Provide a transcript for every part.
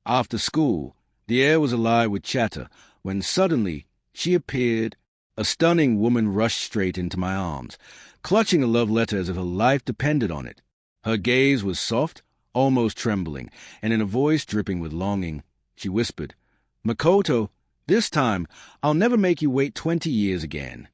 After school, the air was alive with chatter, when suddenly she appeared. A stunning woman rushed straight into my arms, clutching a love letter as if her life depended on it. Her gaze was soft, almost trembling, and in a voice dripping with longing, she whispered, "Makoto, this time I'll never make you wait 20 years again."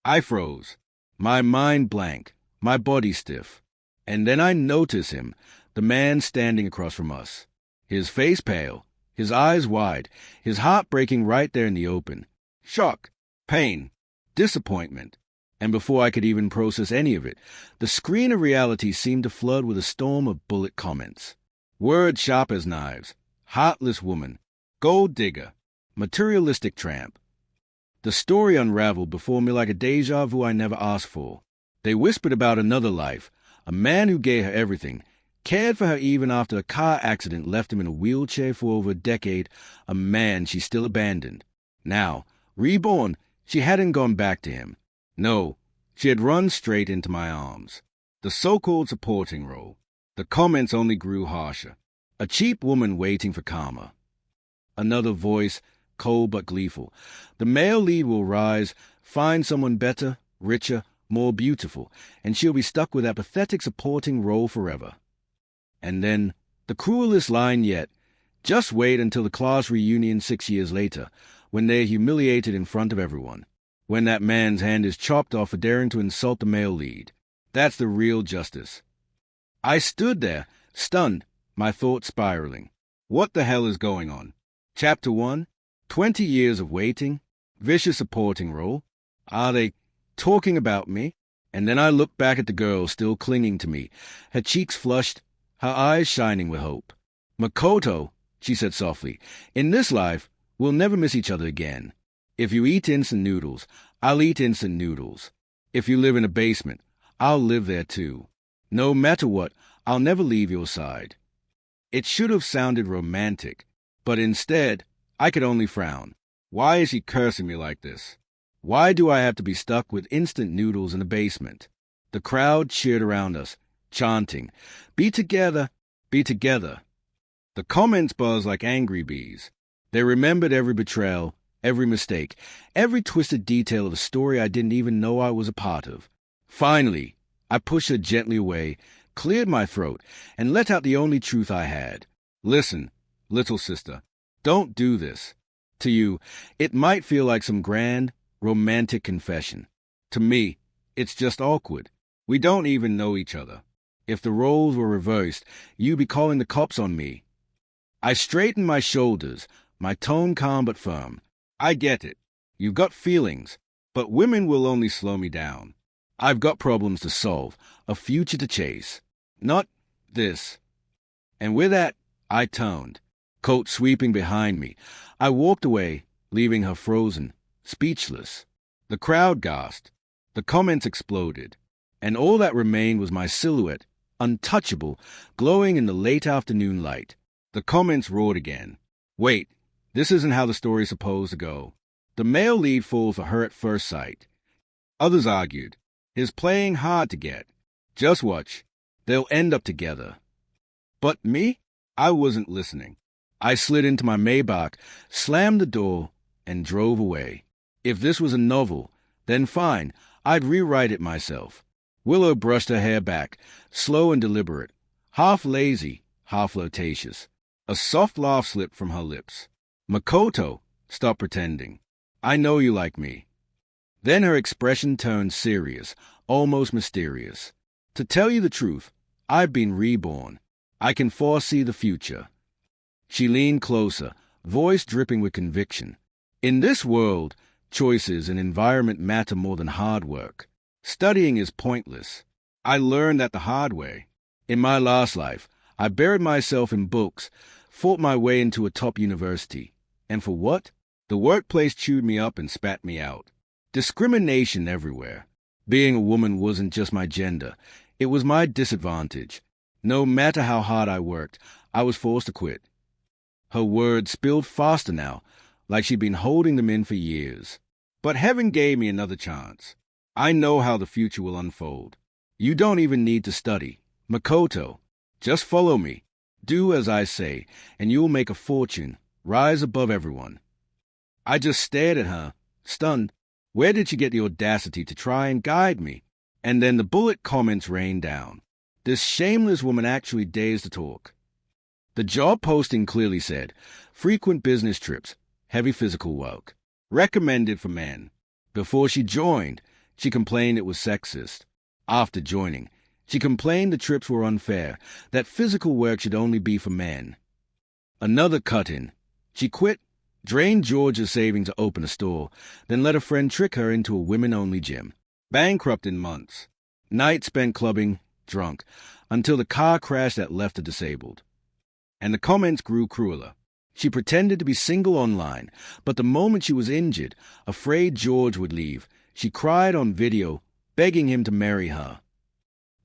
I froze, my mind blank, my body stiff. And then I noticed him, the man standing across from us. His face pale, his eyes wide, his heart breaking right there in the open. Shock, pain, disappointment. And before I could even process any of it, the screen of reality seemed to flood with a storm of bullet comments. Words sharp as knives. Heartless woman. Gold digger. Materialistic tramp. The story unraveled before me like a deja vu I never asked for. They whispered about another life, a man who gave her everything, cared for her even after a car accident left him in a wheelchair for over a decade, a man she still abandoned. Now, reborn, she hadn't gone back to him. No, she had run straight into my arms. The so-called supporting role. The comments only grew harsher. A cheap woman waiting for karma. Another voice, cold but gleeful. The male lead will rise, find someone better, richer, more beautiful, and she'll be stuck with that pathetic supporting role forever. And then, the cruelest line yet, just wait until the class reunion 6 years later, when they're humiliated in front of everyone. When that man's hand is chopped off for daring to insult the male lead. That's the real justice. I stood there, stunned, my thoughts spiraling. What the hell is going on? Chapter 1? 20 years of waiting? Vicious supporting role? Are they talking about me? And then I looked back at the girl still clinging to me, her cheeks flushed, her eyes shining with hope. "Makoto," she said softly, "in this life, we'll never miss each other again. If you eat instant noodles, I'll eat instant noodles. If you live in a basement, I'll live there too. No matter what, I'll never leave your side." It should have sounded romantic, but instead, I could only frown. Why is she cursing me like this? Why do I have to be stuck with instant noodles in a basement? The crowd cheered around us, chanting, "Be together, be together." The comments buzzed like angry bees. They remembered every betrayal, every mistake, every twisted detail of a story I didn't even know I was a part of. Finally, I pushed her gently away, cleared my throat, and let out the only truth I had. "Listen, little sister, don't do this. To you, it might feel like some grand, romantic confession. To me, it's just awkward. We don't even know each other. If the roles were reversed, you'd be calling the cops on me." I straightened my shoulders, my tone calm but firm. "I get it. You've got feelings, but women will only slow me down. I've got problems to solve, a future to chase. Not this." And with that, I turned, coat sweeping behind me. I walked away, leaving her frozen, speechless. The crowd gasped. The comments exploded. And all that remained was my silhouette, untouchable, glowing in the late afternoon light. The comments roared again. "Wait, this isn't how the story's supposed to go. The male lead falls for her at first sight." Others argued, "He's playing hard to get. Just watch. They'll end up together." But me? I wasn't listening. I slid into my Maybach, slammed the door, and drove away. If this was a novel, then fine, I'd rewrite it myself. Willow brushed her hair back, slow and deliberate, half lazy, half flirtatious. A soft laugh slipped from her lips. "Makoto, stop pretending. I know you like me." Then her expression turned serious, almost mysterious. "To tell you the truth, I've been reborn. I can foresee the future." She leaned closer, voice dripping with conviction. "In this world, choices and environment matter more than hard work. Studying is pointless. I learned that the hard way. In my last life, I buried myself in books, fought my way into a top university. And for what? The workplace chewed me up and spat me out. Discrimination everywhere. Being a woman wasn't just my gender. It was my disadvantage. No matter how hard I worked, I was forced to quit." Her words spilled faster now, like she'd been holding them in for years. "But heaven gave me another chance. I know how the future will unfold. You don't even need to study. Makoto, just follow me. Do as I say, and you'll make a fortune, rise above everyone. I just stared at her, stunned. Where did she get the audacity to try and guide me? And then the bullet comments rained down. This shameless woman actually dares to talk. The job posting clearly said, frequent business trips, heavy physical work, recommended for men. Before she joined, she complained it was sexist. After joining, she complained the trips were unfair, that physical work should only be for men. Another cut-in. She quit, drained George's savings to open a store, then let a friend trick her into a women-only gym. Bankrupt in months. Night spent clubbing, drunk, until the car crashed that left her disabled. And the comments grew crueler. She pretended to be single online, but the moment she was injured, afraid George would leave, she cried on video, begging him to marry her.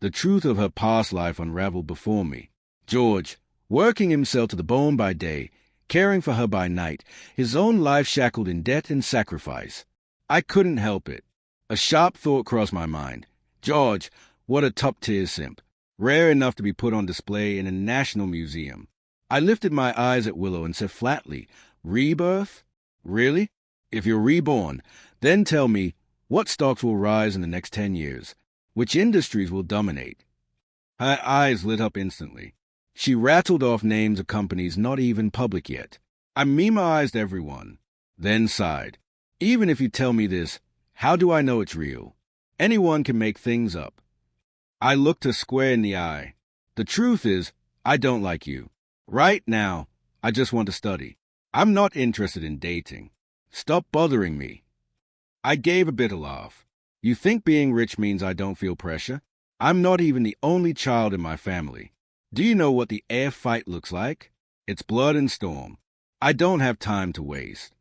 The truth of her past life unraveled before me. George, working himself to the bone by day, caring for her by night, his own life shackled in debt and sacrifice. I couldn't help it. A sharp thought crossed my mind. George, what a top-tier simp. Rare enough to be put on display in a national museum. I lifted my eyes at Willow and said flatly, Rebirth? Really? If you're reborn, then tell me, what stocks will rise in the next 10 years? Which industries will dominate? Her eyes lit up instantly. She rattled off names of companies not even public yet. I memoized everyone, then sighed. Even if you tell me this, how do I know it's real? Anyone can make things up. I looked her square in the eye. The truth is, I don't like you. Right now, I just want to study. I'm not interested in dating. Stop bothering me. I gave a bitter laugh. You think being rich means I don't feel pressure? I'm not even the only child in my family. Do you know what the air fight looks like? It's blood and storm. I don't have time to waste.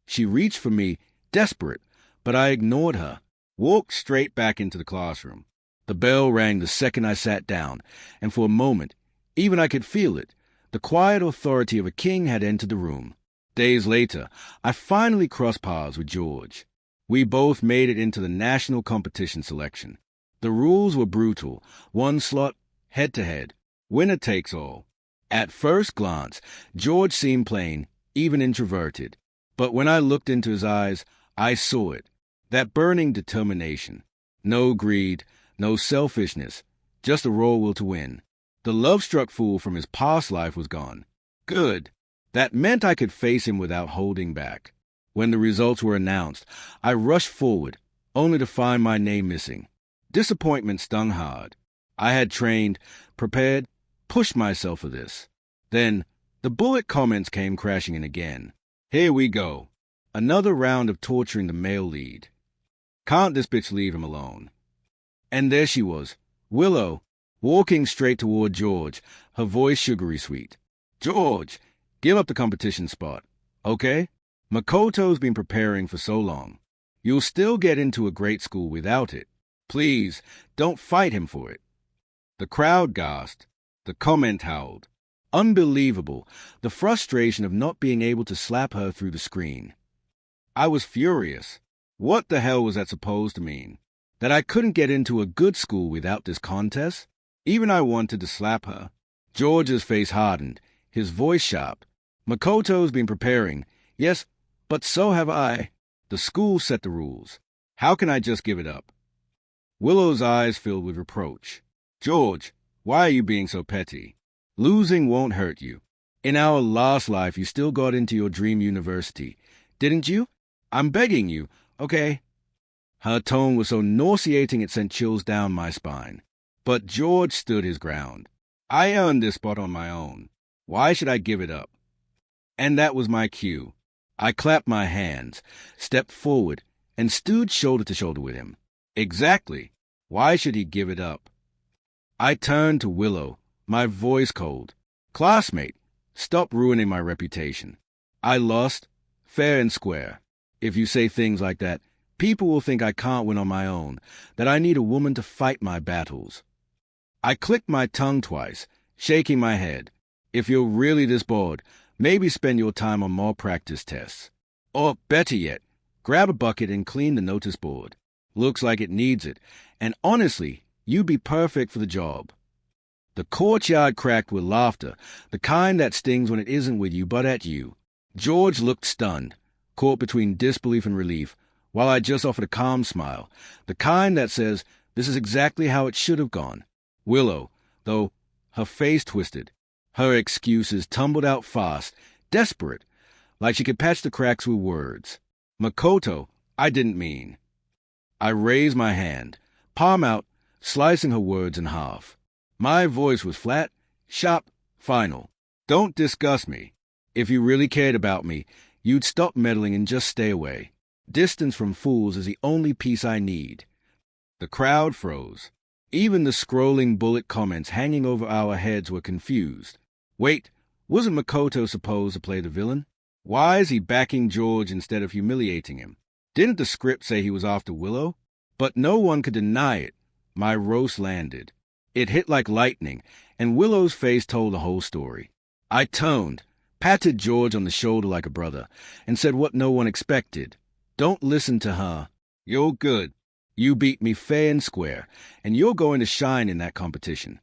She reached for me, desperate, but I ignored her, walked straight back into the classroom. The bell rang the second I sat down, and for a moment, even I could feel it. The quiet authority of a king had entered the room. Days later, I finally crossed paths with George. We both made it into the national competition selection. The rules were brutal. One slot, head-to-head. Winner takes all. At first glance, George seemed plain, even introverted. But when I looked into his eyes, I saw it. That burning determination. No greed, no selfishness, just a raw will to win. The love-struck fool from his past life was gone. Good. That meant I could face him without holding back. When the results were announced, I rushed forward, only to find my name missing. Disappointment stung hard. I had trained, prepared, pushed myself for this. Then, the bullet comments came crashing in again. Here we go. Another round of torturing the male lead. Can't this bitch leave him alone? And there she was, Willow, walking straight toward George, her voice sugary sweet. George, give up the competition spot, okay? Makoto's been preparing for so long. You'll still get into a great school without it. Please, don't fight him for it. The crowd gasped. The comment howled. Unbelievable, the frustration of not being able to slap her through the screen. I was furious. What the hell was that supposed to mean? That I couldn't get into a good school without this contest? Even I wanted to slap her. George's face hardened, his voice sharp. Makoto's been preparing. Yes, but so have I. The school set the rules. How can I just give it up? Willow's eyes filled with reproach. George, why are you being so petty? Losing won't hurt you. In our last life, you still got into your dream university, didn't you? I'm begging you, okay? Her tone was so nauseating it sent chills down my spine. But George stood his ground. I earned this spot on my own. Why should I give it up? And that was my cue. I clapped my hands, stepped forward, and stood shoulder to shoulder with him. Exactly. Why should he give it up? I turned to Willow, my voice cold. Classmate, stop ruining my reputation. I lost, fair and square. If you say things like that, people will think I can't win on my own, that I need a woman to fight my battles. I clicked my tongue twice, shaking my head. If you're really this bored, maybe spend your time on more practice tests. Or, better yet, grab a bucket and clean the notice board. Looks like it needs it, and honestly, you'd be perfect for the job. The courtyard cracked with laughter, the kind that stings when it isn't with you but at you. George looked stunned, caught between disbelief and relief, while I just offered a calm smile, the kind that says, this is exactly how it should have gone. Willow, though, her face twisted. Her excuses tumbled out fast, desperate, like she could patch the cracks with words. Makoto, I didn't mean. I raised my hand, palm out, slicing her words in half. My voice was flat, sharp, final. Don't disgust me. If you really cared about me, you'd stop meddling and just stay away. Distance from fools is the only peace I need. The crowd froze. Even the scrolling bullet comments hanging over our heads were confused. Wait, wasn't Makoto supposed to play the villain? Why is he backing George instead of humiliating him? Didn't the script say he was after Willow? But no one could deny it. My roast landed. It hit like lightning, and Willow's face told the whole story. I toned, patted George on the shoulder like a brother, and said what no one expected. Don't listen to her. You're good. You beat me fair and square, and you're going to shine in that competition.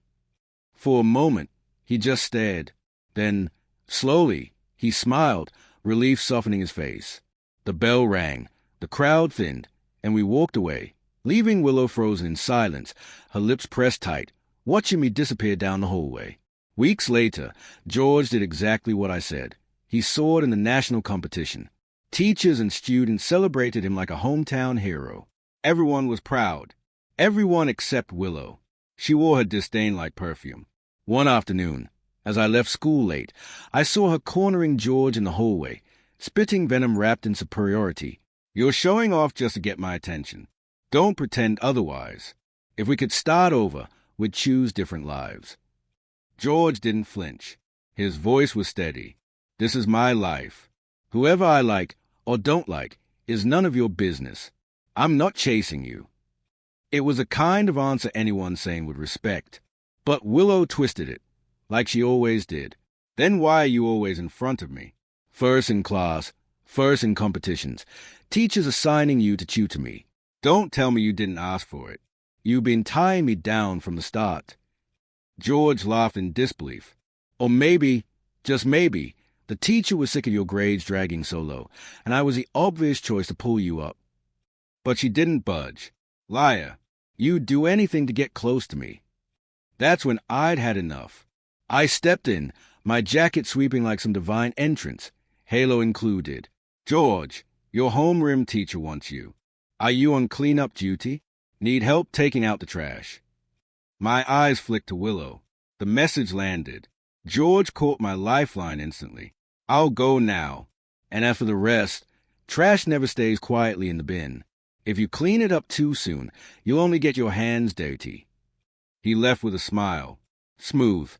For a moment, he just stared. Then, slowly, he smiled, relief softening his face. The bell rang, the crowd thinned, and we walked away, leaving Willow frozen in silence, her lips pressed tight, watching me disappear down the hallway. Weeks later, George did exactly what I said. He soared in the national competition. Teachers and students celebrated him like a hometown hero. Everyone was proud. Everyone except Willow. She wore her disdain like perfume. One afternoon, as I left school late, I saw her cornering George in the hallway, spitting venom wrapped in superiority. You're showing off just to get my attention. Don't pretend otherwise. If we could start over, we'd choose different lives. George didn't flinch. His voice was steady. This is my life. Whoever I like or don't like is none of your business. I'm not chasing you. It was a kind of answer anyone saying would respect. But Willow twisted it, like she always did. Then why are you always in front of me? First in class, first in competitions. Teachers assigning you to tutor me. Don't tell me you didn't ask for it. You've been tying me down from the start. George laughed in disbelief. Or maybe, just maybe, the teacher was sick of your grades dragging so low, and I was the obvious choice to pull you up. But she didn't budge. Liar, you'd do anything to get close to me. That's when I'd had enough. I stepped in, my jacket sweeping like some divine entrance, halo included. George, your homeroom teacher wants you. Are you on cleanup duty? Need help taking out the trash? My eyes flicked to Willow. The message landed. George caught my lifeline instantly. I'll go now. And as for the rest, trash never stays quietly in the bin. If you clean it up too soon, you'll only get your hands dirty. He left with a smile. Smooth.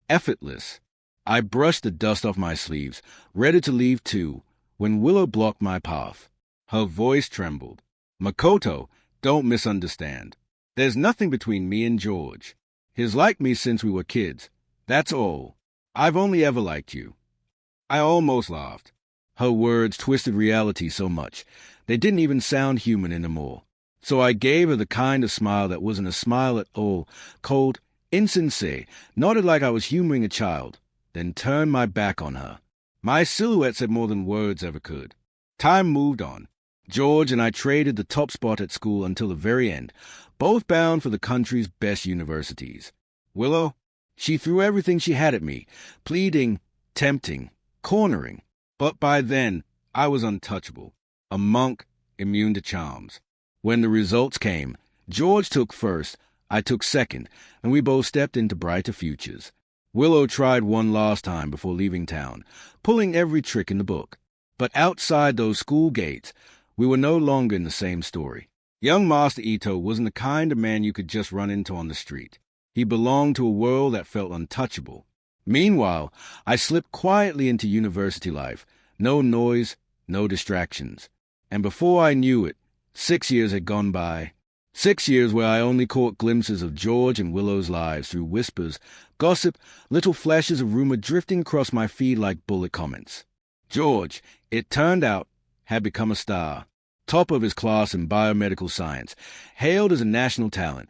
Effortless. I brushed the dust off my sleeves, ready to leave too, when Willow blocked my path. Her voice trembled. Makoto, don't misunderstand. There's nothing between me and George. He's liked me since we were kids. That's all. I've only ever liked you. I almost laughed. Her words twisted reality so much, they didn't even sound human anymore. So I gave her the kind of smile that wasn't a smile at all, cold, insincere, nodded like I was humoring a child, then turned my back on her. My silhouette said more than words ever could. Time moved on. George and I traded the top spot at school until the very end, both bound for the country's best universities. Willow, she threw everything she had at me, pleading, tempting, cornering. But by then, I was untouchable, a monk immune to charms. When the results came, George took first, I took second, and we both stepped into brighter futures. Willow tried one last time before leaving town, pulling every trick in the book. But outside those school gates, we were no longer in the same story. Young Master Ito wasn't the kind of man you could just run into on the street. He belonged to a world that felt untouchable. Meanwhile, I slipped quietly into university life. No noise, no distractions. And before I knew it, 6 years had gone by. 6 years where I only caught glimpses of George and Willow's lives through whispers, gossip, little flashes of rumor drifting across my feed like bullet comments. George, it turned out, had become a star, top of his class in biomedical science, hailed as a national talent.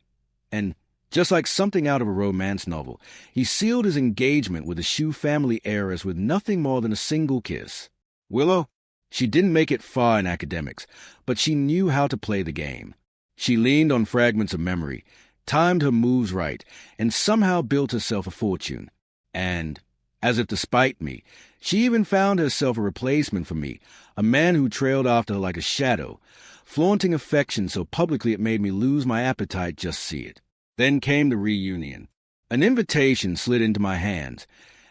And Just like something out of a romance novel, he sealed his engagement with the Shu family heiress with nothing more than a single kiss. Willow? She didn't make it far in academics, but she knew how to play the game. She leaned on fragments of memory, timed her moves right, and somehow built herself a fortune. And, as if to spite me, she even found herself a replacement for me, a man who trailed after her like a shadow, flaunting affection so publicly it made me lose my appetite just to see it. Then came the reunion. An invitation slid into my hands,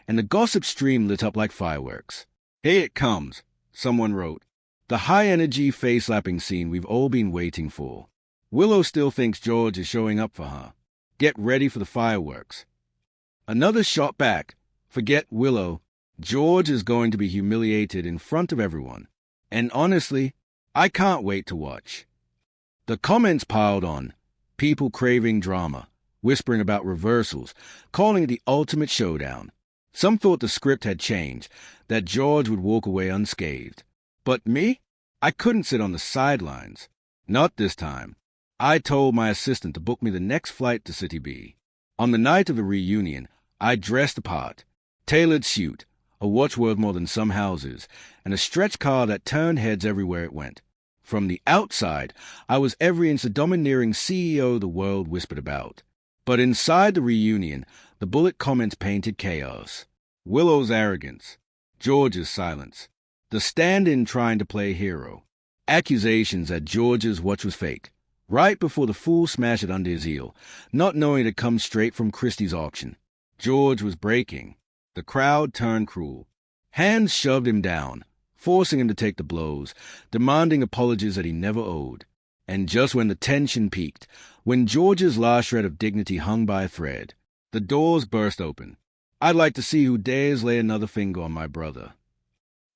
and the gossip stream lit up like fireworks. "Here it comes," someone wrote. "The high-energy face-slapping scene we've all been waiting for. Willow still thinks George is showing up for her. Get ready for the fireworks." Another shot back. "Forget Willow. George is going to be humiliated in front of everyone. And honestly, I can't wait to watch." The comments piled on. People craving drama, whispering about reversals, calling it the ultimate showdown. Some thought the script had changed, that George would walk away unscathed. But me? I couldn't sit on the sidelines. Not this time. I told my assistant to book me the next flight to City B. On the night of the reunion, I dressed the part. Tailored suit, a watch worth more than some houses, and a stretch car that turned heads everywhere it went. From the outside, I was every inch the domineering CEO the world whispered about. But inside the reunion, the bullet comments painted chaos. Willow's arrogance, George's silence, the stand-in trying to play hero, accusations that George's watch was fake, right before the fool smashed it under his heel, not knowing it had come straight from Christie's auction. George was breaking. The crowd turned cruel. Hands shoved him down, forcing him to take the blows, demanding apologies that he never owed. And just when the tension peaked, when George's last shred of dignity hung by a thread, the doors burst open. I'd like to see who dares lay another finger on my brother.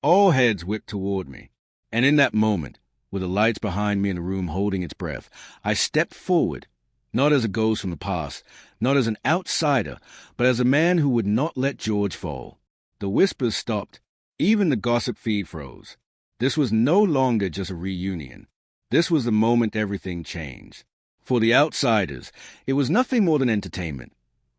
All heads whipped toward me, and in that moment, with the lights behind me in the room holding its breath, I stepped forward, not as a ghost from the past, not as an outsider, but as a man who would not let George fall. The whispers stopped. Even the gossip feed froze. This was no longer just a reunion. This was the moment everything changed. For the outsiders, it was nothing more than entertainment,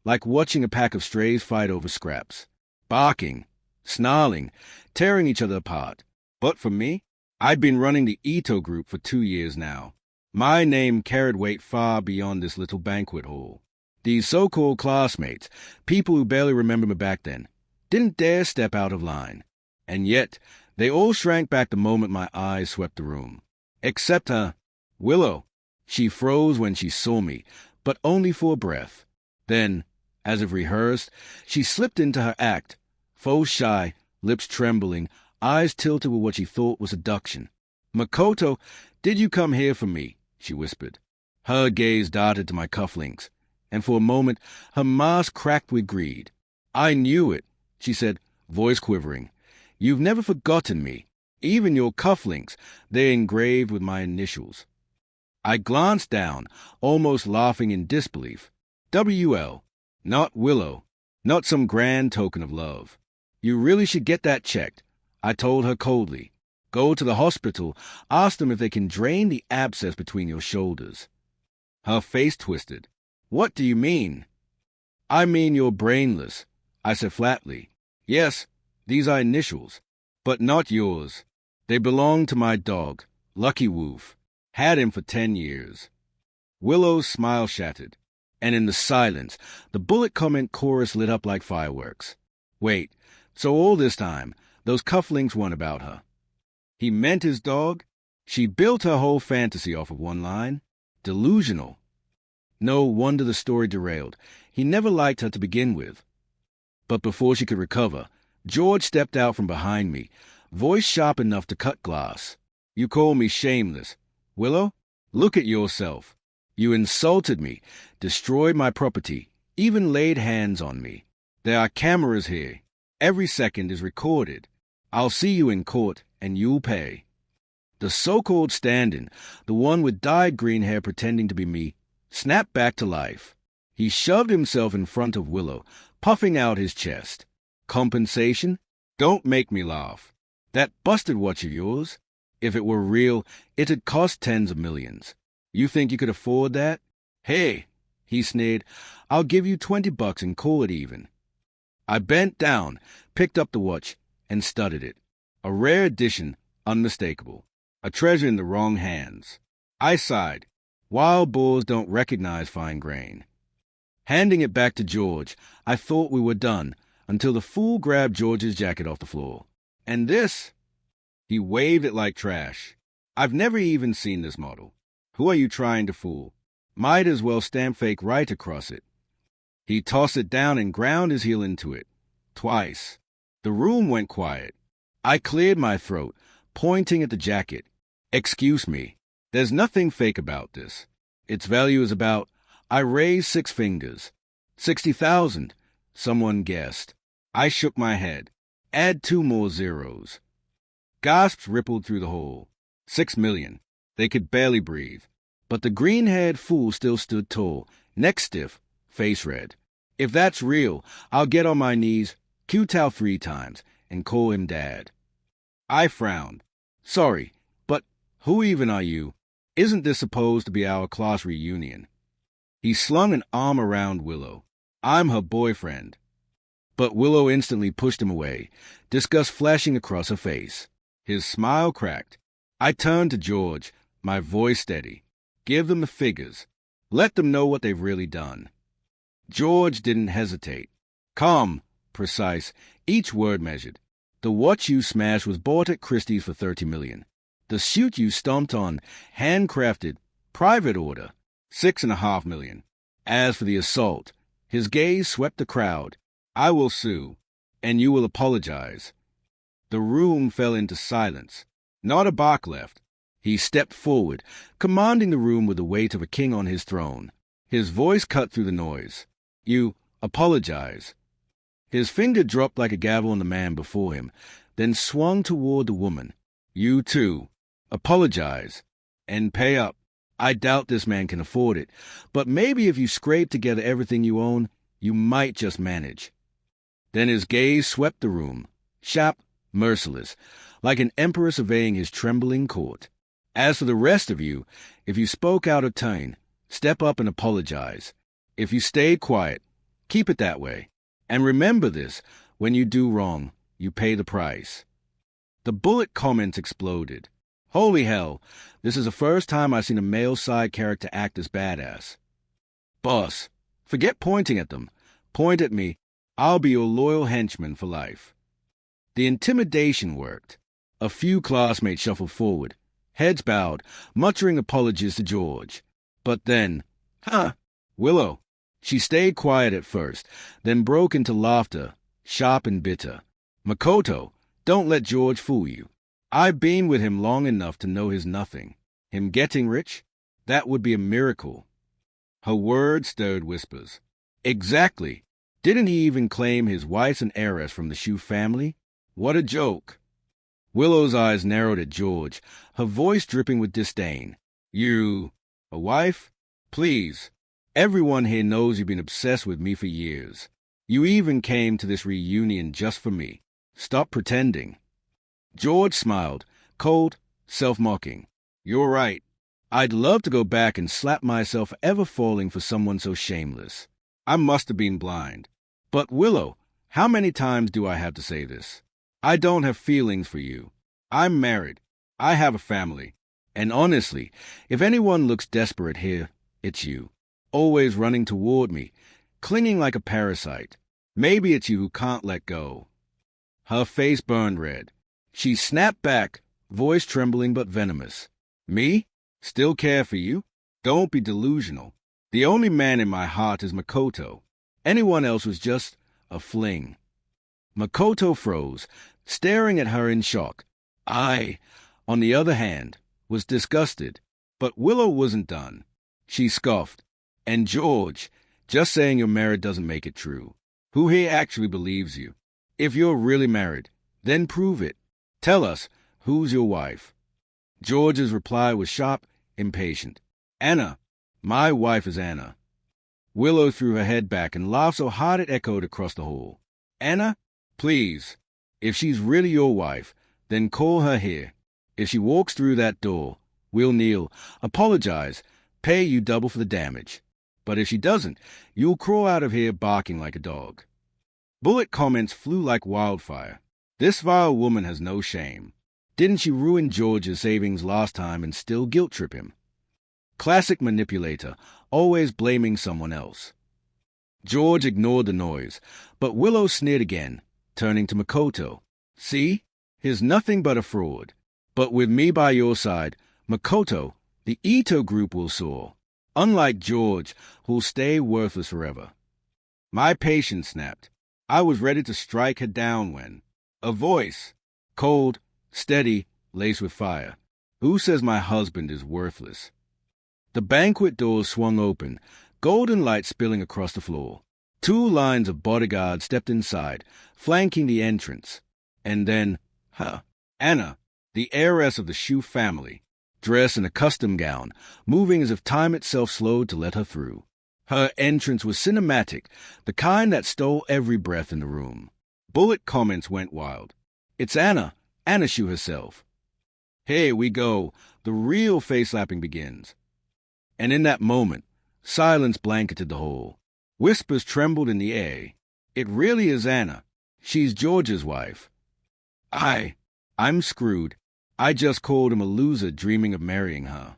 like watching a pack of strays fight over scraps, barking, snarling, tearing each other apart. But for me, I'd been running the Ito group for 2 years now. My name carried weight far beyond this little banquet hall. These so-called classmates, people who barely remember me back then, didn't dare step out of line. And yet, they all shrank back the moment my eyes swept the room. Except her, Willow. She froze when she saw me, but only for a breath. Then, as if rehearsed, she slipped into her act, faux shy, lips trembling, eyes tilted with what she thought was seduction. "Makoto, did you come here for me?" she whispered. Her gaze darted to my cufflinks, and for a moment her mask cracked with greed. "I knew it," she said, voice quivering. "You've never forgotten me. Even your cufflinks, they're engraved with my initials." I glanced down, almost laughing in disbelief. WL, not Willow, not some grand token of love. "You really should get that checked," I told her coldly. "Go to the hospital, ask them if they can drain the abscess between your shoulders." Her face twisted. "What do you mean?" "I mean you're brainless," I said flatly. "Yes, these are initials, but not yours. They belong to my dog, Lucky Woof. Had him for 10 years. Willow's smile shattered, and in the silence, the bullet comment chorus lit up like fireworks. Wait, so all this time, those cufflinks weren't about her. He meant his dog? She built her whole fantasy off of one line. Delusional. No wonder the story derailed. He never liked her to begin with. But before she could recover, George stepped out from behind me, voice sharp enough to cut glass. "You call me shameless. Willow, look at yourself. You insulted me, destroyed my property, even laid hands on me. There are cameras here. Every second is recorded. I'll see you in court, and you'll pay." The so-called stand-in, the one with dyed green hair pretending to be me, snapped back to life. He shoved himself in front of Willow, puffing out his chest. "Compensation? Don't make me laugh. That busted watch of yours, if it were real, it'd cost tens of millions. You think you could afford that? Hey!" He sneered. I'll give you $20 and call it even. I bent down, picked up the watch, and studied it. A rare edition, unmistakable. A treasure in the wrong hands. I sighed. Wild boars don't recognize fine grain. Handing it back to George, I thought we were done, until the fool grabbed George's jacket off the floor. And this? He waved it like trash. I've never even seen this model. Who are you trying to fool? Might as well stamp fake right across it. He tossed it down and ground his heel into it. Twice. The room went quiet. I cleared my throat, pointing at the jacket. Excuse me. There's nothing fake about this. Its value is about... I raised 6 fingers. 60,000, someone guessed. I shook my head. Add 2 more zeros. Gasps rippled through the hall. 6 million. They could barely breathe. But the green-haired fool still stood tall, neck stiff, face red. If that's real, I'll get on my knees, Q-Tao 3 times, and call him Dad. I frowned. Sorry, but who even are you? Isn't this supposed to be our class reunion? He slung an arm around Willow. I'm her boyfriend. But Willow instantly pushed him away, disgust flashing across her face. His smile cracked. I turned to George, my voice steady. Give them the figures. Let them know what they've really done. George didn't hesitate. Calm, precise, each word measured. The watch you smashed was bought at Christie's for $30 million. The suit you stomped on, handcrafted, private order, $6.5 million. As for the assault, his gaze swept the crowd. I will sue, and you will apologize. The room fell into silence. Not a bark left. He stepped forward, commanding the room with the weight of a king on his throne. His voice cut through the noise. You apologize. His finger dropped like a gavel on the man before him, then swung toward the woman. You too. Apologize. And pay up. I doubt this man can afford it, but maybe if you scrape together everything you own, you might just manage. Then his gaze swept the room, sharp, merciless, like an emperor surveying his trembling court. As for the rest of you, if you spoke out of turn, step up and apologize. If you stayed quiet, keep it that way. And remember this, when you do wrong, you pay the price. The bullet comments exploded. Holy hell, this is the first time I've seen a male side character act as badass. Boss, forget pointing at them. Point at me. I'll be your loyal henchman for life. The intimidation worked. A few classmates shuffled forward, heads bowed, muttering apologies to George. But then, Willow. She stayed quiet at first, then broke into laughter, sharp and bitter. Makoto, don't let George fool you. I've been with him long enough to know his nothing. Him getting rich? That would be a miracle. Her words stirred whispers. Exactly. Didn't he even claim his wife's an heiress from the Shu family? What a joke. Willow's eyes narrowed at George, her voice dripping with disdain. You... a wife? Please. Everyone here knows you've been obsessed with me for years. You even came to this reunion just for me. Stop pretending. George smiled, cold, self-mocking. You're right. I'd love to go back and slap myself for ever falling for someone so shameless. I must have been blind. But Willow, how many times do I have to say this? I don't have feelings for you. I'm married. I have a family. And honestly, if anyone looks desperate here, it's you. Always running toward me, clinging like a parasite. Maybe it's you who can't let go. Her face burned red. She snapped back, voice trembling but venomous. Me? Still care for you? Don't be delusional. The only man in my heart is Makoto. Anyone else was just a fling. Makoto froze, staring at her in shock. I, on the other hand, was disgusted. But Willow wasn't done. She scoffed. And George, just saying you're married doesn't make it true. Who here actually believes you? If you're really married, then prove it. Tell us, who's your wife? George's reply was sharp, impatient. Anna. My wife is Anna. Willow threw her head back and laughed so hard it echoed across the hall. Anna? Please. If she's really your wife, then call her here. If she walks through that door, we'll kneel, apologize, pay you double for the damage. But if she doesn't, you'll crawl out of here barking like a dog. Bullet comments flew like wildfire. This vile woman has no shame. Didn't she ruin George's savings last time and still guilt-trip him? Classic manipulator, always blaming someone else. George ignored the noise, but Willow sneered again, turning to Makoto. See? He's nothing but a fraud. But with me by your side, Makoto, the Ito group will soar. Unlike George, who'll stay worthless forever. My patience snapped. I was ready to strike her down when a voice, cold, steady, laced with fire. Who says my husband is worthless? The banquet doors swung open, golden light spilling across the floor. 2 lines of bodyguards stepped inside, flanking the entrance. And then, Anna, the heiress of the Shu family, dressed in a custom gown, moving as if time itself slowed to let her through. Her entrance was cinematic, the kind that stole every breath in the room. Bullet comments went wild. It's Anna Shu herself. Here we go, the real face-slapping begins. And in that moment, silence blanketed the hall. Whispers trembled in the air. It really is Anna. She's George's wife. I'm screwed. I just called him a loser dreaming of marrying her.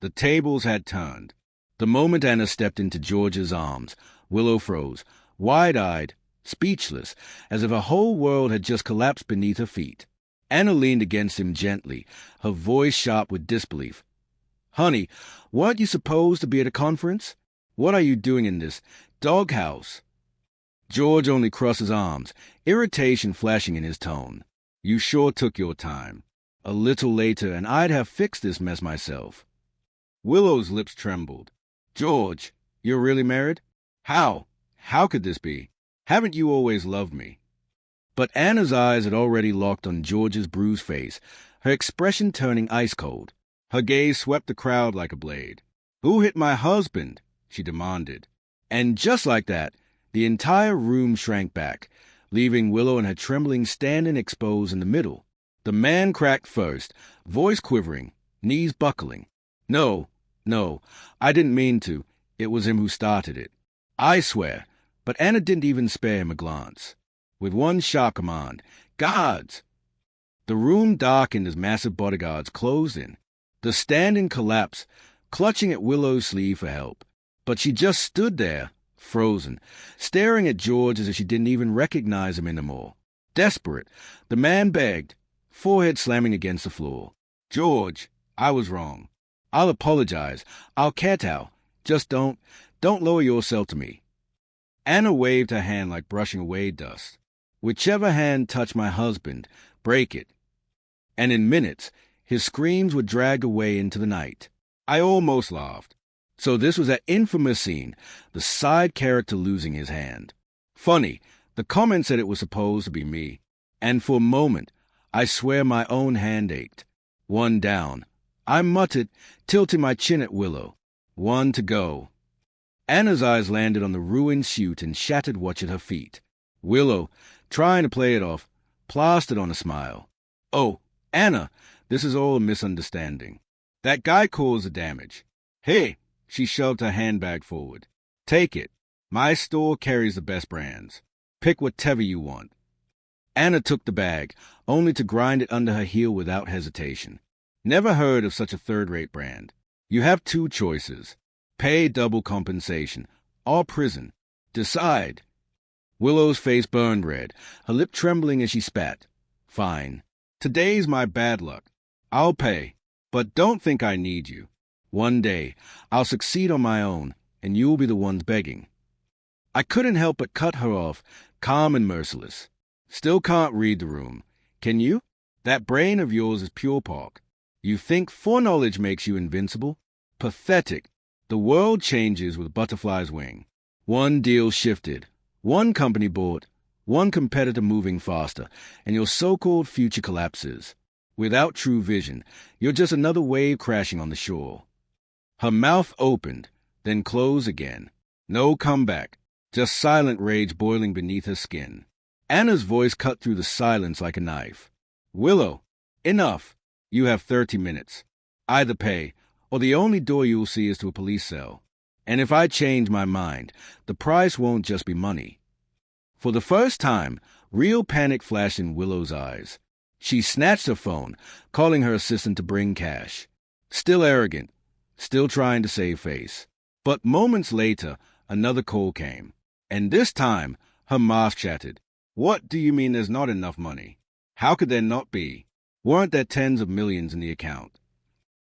The tables had turned. The moment Anna stepped into George's arms, Willow froze, wide-eyed, speechless, as if her whole world had just collapsed beneath her feet. Anna leaned against him gently, her voice sharp with disbelief. Honey, weren't you supposed to be at a conference? What are you doing in this doghouse? George only crossed his arms, irritation flashing in his tone. You sure took your time. A little later, and I'd have fixed this mess myself. Willow's lips trembled. George, you're really married? How? How could this be? Haven't you always loved me? But Anna's eyes had already locked on George's bruised face, her expression turning ice cold. Her gaze swept the crowd like a blade. Who hit my husband? She demanded. And just like that, the entire room shrank back, leaving Willow and her trembling standing exposed in the middle. The man cracked first, voice quivering, knees buckling. No, I didn't mean to. It was him who started it. I swear. But Anna didn't even spare him a glance. With one sharp command, guards! The room darkened as massive bodyguards closed in. The stand-in collapsed, clutching at Willow's sleeve for help. But she just stood there, frozen, staring at George as if she didn't even recognize him anymore. Desperate, the man begged, forehead slamming against the floor. George, I was wrong. I'll apologize. I'll kowtow. Just don't lower yourself to me. Anna waved her hand like brushing away dust. Whichever hand touched my husband, break it. And in minutes, his screams were dragged away into the night. I almost laughed. So this was that infamous scene, the side character losing his hand. Funny, the comment said it was supposed to be me. And for a moment, I swear my own hand ached. 1 down. I muttered, tilting my chin at Willow. 1 to go. Anna's eyes landed on the ruined chute and shattered watch at her feet. Willow, trying to play it off, plastered on a smile. Oh, Anna, this is all a misunderstanding. That guy caused the damage. Hey, she shoved her handbag forward. Take it. My store carries the best brands. Pick whatever you want. Anna took the bag, only to grind it under her heel without hesitation. Never heard of such a third-rate brand. You have 2 choices. Pay double compensation, or prison. Decide. Willow's face burned red, her lip trembling as she spat. Fine. Today's my bad luck. I'll pay, but don't think I need you. One day, I'll succeed on my own, and you'll be the ones begging. I couldn't help but cut her off, calm and merciless. Still can't read the room. Can you? That brain of yours is pure pork. You think foreknowledge makes you invincible? Pathetic. The world changes with a butterfly's wing. One deal shifted, one company bought, one competitor moving faster, and your so-called future collapses. Without true vision, you're just another wave crashing on the shore. Her mouth opened, then closed again. No comeback, just silent rage boiling beneath her skin. Anna's voice cut through the silence like a knife. Willow, enough. You have 30 minutes. Either pay, or the only door you'll see is to a police cell. And if I change my mind, the price won't just be money. For the first time, real panic flashed in Willow's eyes. She snatched her phone, calling her assistant to bring cash. Still arrogant, still trying to save face. But moments later, another call came. And this time, her mouth chattered. What do you mean there's not enough money? How could there not be? Weren't there tens of millions in the account?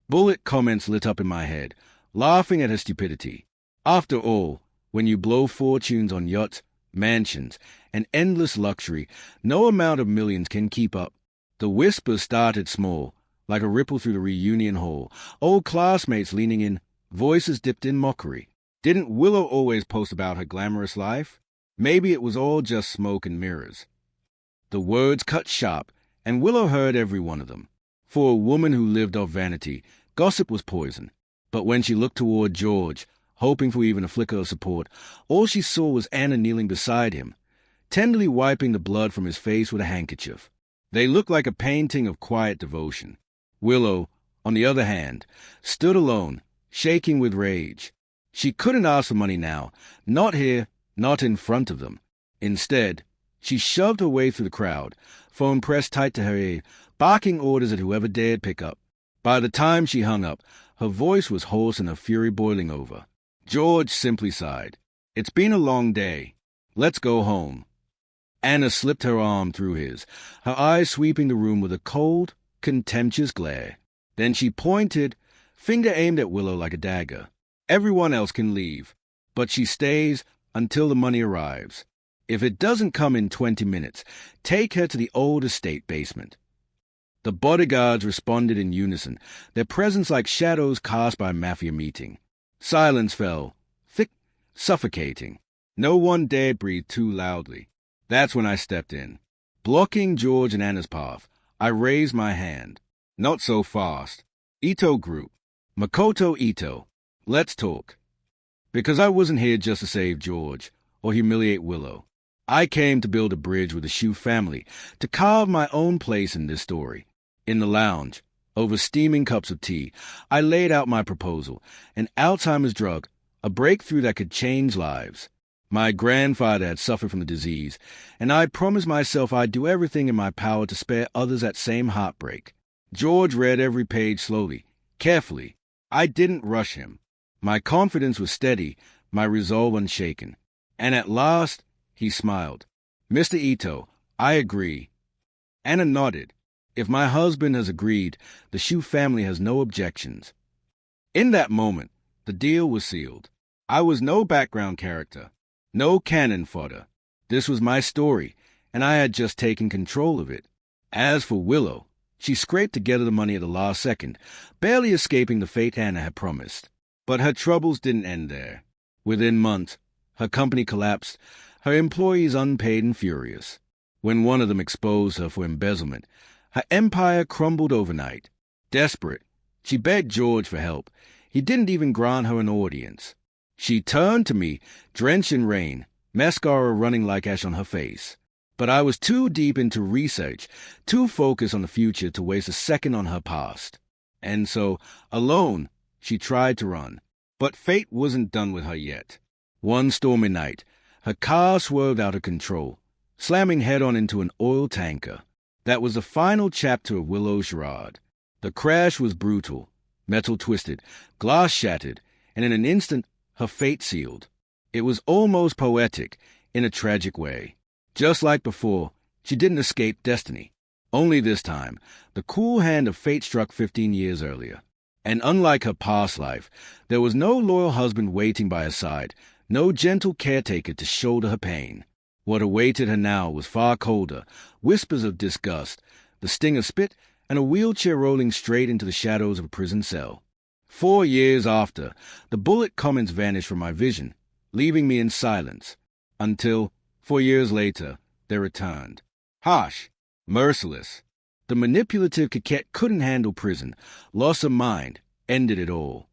Bullet comments lit up in my head, laughing at her stupidity. After all, when you blow fortunes on yachts, mansions, and endless luxury, no amount of millions can keep up. The whispers started small, like a ripple through the reunion hall, old classmates leaning in, voices dipped in mockery. Didn't Willow always post about her glamorous life? Maybe it was all just smoke and mirrors. The words cut sharp, and Willow heard every one of them. For a woman who lived off vanity, gossip was poison. But when she looked toward George, hoping for even a flicker of support, all she saw was Anna kneeling beside him, tenderly wiping the blood from his face with a handkerchief. They looked like a painting of quiet devotion. Willow, on the other hand, stood alone, shaking with rage. She couldn't ask for money now, not here, not in front of them. Instead, she shoved her way through the crowd, phone pressed tight to her ear, barking orders at whoever dared pick up. By the time she hung up, her voice was hoarse and her fury boiling over. George simply sighed. It's been a long day. Let's go home. Anna slipped her arm through his, her eyes sweeping the room with a cold, contemptuous glare. Then she pointed, finger aimed at Willow like a dagger. Everyone else can leave, but she stays until the money arrives. If it doesn't come in 20 minutes, take her to the old estate basement. The bodyguards responded in unison, their presence like shadows cast by a mafia meeting. Silence fell, thick, suffocating. No one dared breathe too loudly. That's when I stepped in. Blocking George and Anna's path, I raised my hand. Not so fast. Ito Group. Makoto Ito. Let's talk. Because I wasn't here just to save George or humiliate Willow. I came to build a bridge with the Shu family, to carve my own place in this story. In the lounge, over steaming cups of tea, I laid out my proposal, an Alzheimer's drug, a breakthrough that could change lives. My grandfather had suffered from the disease, and I promised myself I'd do everything in my power to spare others that same heartbreak. George read every page slowly, carefully. I didn't rush him. My confidence was steady, my resolve unshaken. And at last, he smiled. Mr. Ito, I agree. Anna nodded. If my husband has agreed, the Shu family has no objections. In that moment, the deal was sealed. I was no background character, no cannon fodder. This was my story, and I had just taken control of it. As for Willow, she scraped together the money at the last second, barely escaping the fate Anna had promised. But her troubles didn't end there. Within months, her company collapsed, her employees unpaid and furious. When one of them exposed her for embezzlement, her empire crumbled overnight. Desperate, she begged George for help. He didn't even grant her an audience. She turned to me, drenched in rain, mascara running like ash on her face. But I was too deep into research, too focused on the future to waste a second on her past. And so, alone, she tried to run. But fate wasn't done with her yet. One stormy night, her car swerved out of control, slamming head-on into an oil tanker. That was the final chapter of Willow's charade. The crash was brutal, metal twisted, glass shattered, and in an instant, her fate sealed. It was almost poetic, in a tragic way. Just like before, she didn't escape destiny. Only this time, the cool hand of fate struck 15 years earlier. And unlike her past life, there was no loyal husband waiting by her side, no gentle caretaker to shoulder her pain. What awaited her now was far colder, whispers of disgust, the sting of spit, and a wheelchair rolling straight into the shadows of a prison cell. 4 years after, the bullet comments vanished from my vision, leaving me in silence, until, 4 years later, they returned. Harsh, merciless. The manipulative coquette couldn't handle prison, loss of mind, ended it all.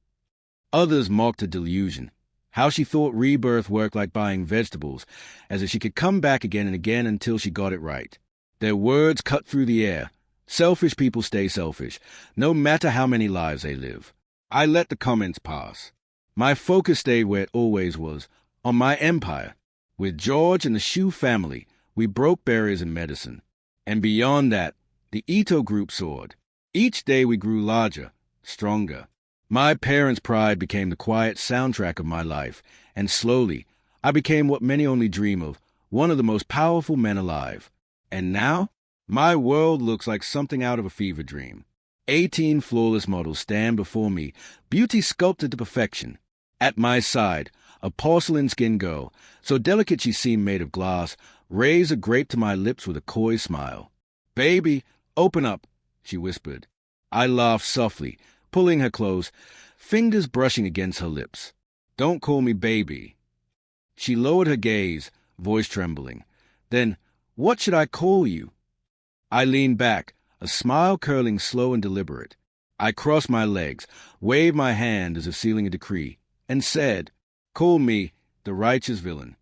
Others mocked her delusion, how she thought rebirth worked like buying vegetables, as if she could come back again and again until she got it right. Their words cut through the air. Selfish people stay selfish, no matter how many lives they live. I let the comments pass. My focus stayed where it always was, on my empire. With George and the Shu family, we broke barriers in medicine. And beyond that, the Ito group soared. Each day we grew larger, stronger. My parents' pride became the quiet soundtrack of my life, and slowly, I became what many only dream of, one of the most powerful men alive. And now, my world looks like something out of a fever dream. 18 flawless models stand before me, beauty sculpted to perfection. At my side, a porcelain-skinned girl, so delicate she seemed made of glass, raised a grape to my lips with a coy smile. "Baby, open up," she whispered. I laughed softly, pulling her close, fingers brushing against her lips. "Don't call me baby." She lowered her gaze, voice trembling. Then, "What should I call you?" I leaned back, a smile curling slow and deliberate. I crossed my legs, waved my hand as if sealing a decree, and said, "Call me the righteous villain."